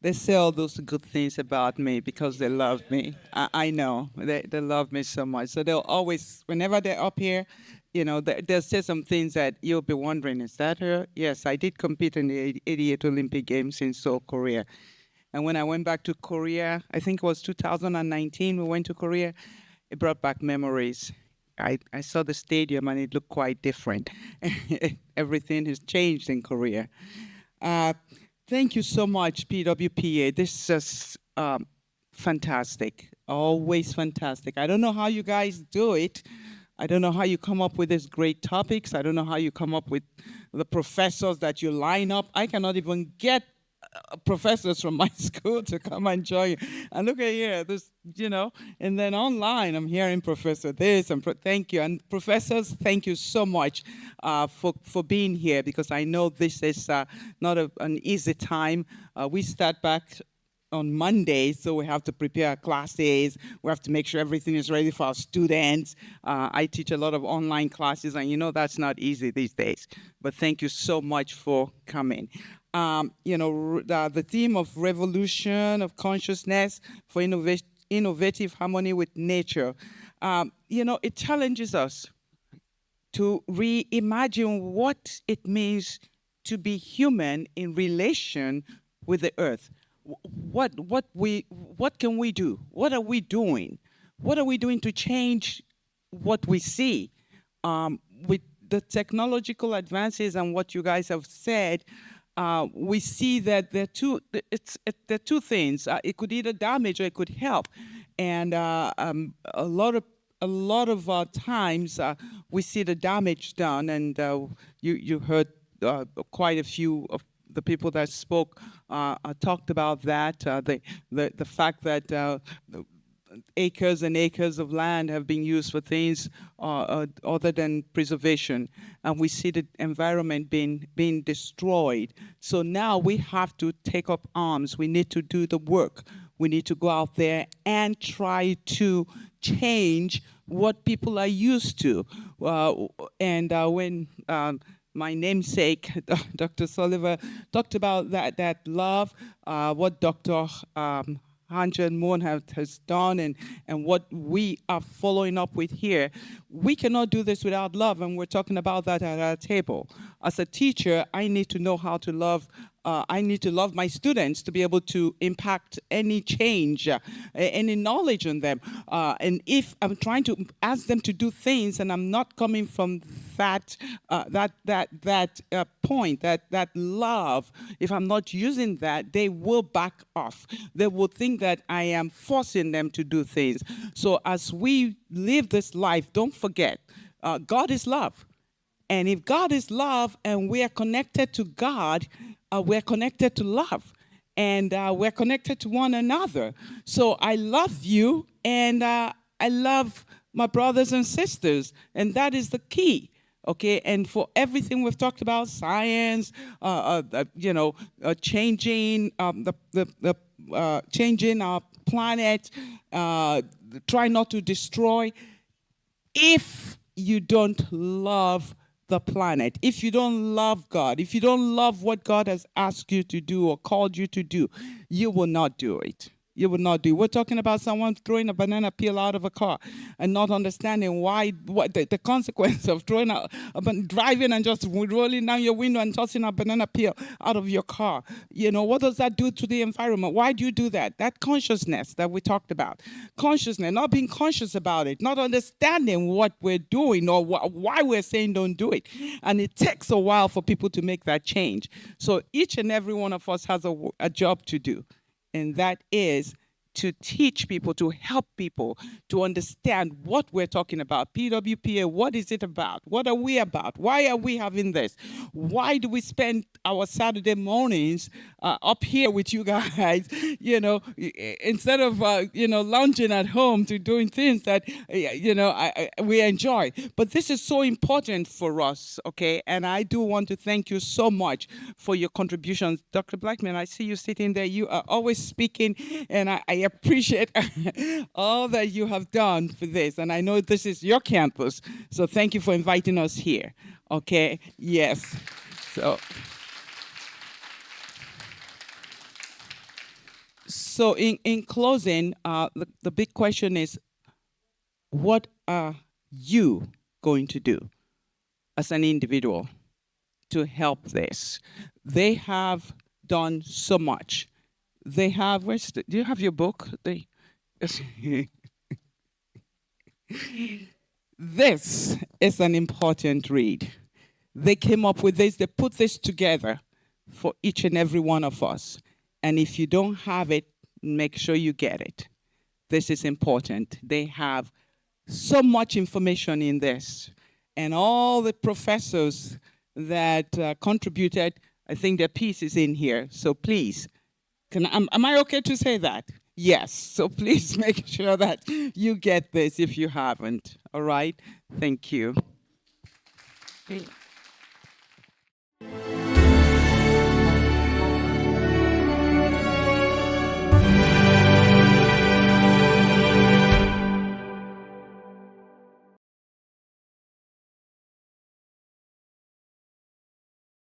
They say all those good things about me because they love me. I know they love me so much. So they'll always, whenever they're up here, they'll say some things that you'll be wondering, is that her? Yes, I did compete in the 88 Olympic Games in Seoul, Korea. And when I went back to Korea, I think it was 2019, we went to Korea, it brought back memories. I saw the stadium and it looked quite different. Everything has changed in Korea. Uh, Thank you so much, PWPA. This is just fantastic. Always fantastic. I don't know how you guys do it. I don't know how you come up with these great topics. I don't know how you come up with the professors that you line up. I cannot even get professors from my school to come and join. And look at here, and then online I'm hearing Professor this and thank you. And professors, thank you so much for being here, because I know this is not an easy time. We start back on Monday, so we have to prepare our classes. We have to make sure everything is ready for our students. I teach a lot of online classes, and that's not easy these days. But thank you so much for coming. The theme of revolution of consciousness for innovative harmony with nature. It challenges us to reimagine what it means to be human in relation with the earth. What can we do? What are we doing? What are we doing to change what we see? With the technological advances and what you guys have said, we see that there are two things. It could either damage or it could help, and a lot of times we see the damage done. And you heard quite a few of the people that spoke talked about that. The fact that acres and acres of land have been used for things other than preservation, and we see the environment being destroyed. So now we have to take up arms. We need to do the work. We need to go out there and try to change what people are used to. When my namesake, Dr. Sullivan, talked about that love, what Dr. Hanja and Moon has done, and what we are following up with here. We cannot do this without love, and we're talking about that at our table. As a teacher, I need to know how to love. I need to love my students to be able to impact any change, any knowledge on them. And if I'm trying to ask them to do things, and I'm not coming from that point, that love, if I'm not using that, they will back off. They will think that I am forcing them to do things. So as we live this life, don't forget, God is love. And if God is love and we are connected to God, we're connected to love. And we're connected to one another. So I love you, and I love my brothers and sisters. And that is the key. Okay, and for everything we've talked about, science, changing changing our planet, try not to destroy. If you don't love the planet, if you don't love God, if you don't love what God has asked you to do or called you to do, you will not do it. You would not do. We're talking about someone throwing a banana peel out of a car and not understanding what the consequence of driving and just rolling down your window and tossing a banana peel out of your car. What does that do to the environment? Why do you do that? That consciousness that we talked about. Consciousness, not being conscious about it, not understanding what we're doing or why we're saying don't do it. And it takes a while for people to make that change. So each and every one of us has a job to do. And that is to teach people, to help people to understand what we're talking about. PWPA, what is it about? What are we about? Why are we having this? Why do we spend our Saturday mornings up here with you guys, instead of, lounging at home to doing things that, we enjoy. But this is so important for us, okay? And I do want to thank you so much for your contributions. Dr. Blackman, I see you sitting there. You are always speaking, and I appreciate all that you have done for this. And I know this is your campus, so thank you for inviting us here. Okay? Yes. So So in closing, the big question is, what are you going to do as an individual to help this? They have done so much. They have, do you have your book? This is an important read. They came up with this, they put this together for each and every one of us. And if you don't have it, make sure you get it. This is important. They have so much information in this. And all the professors that contributed, I think their piece is in here. So please, am I okay to say that? Yes. So please make sure that you get this if you haven't. All right? Thank you.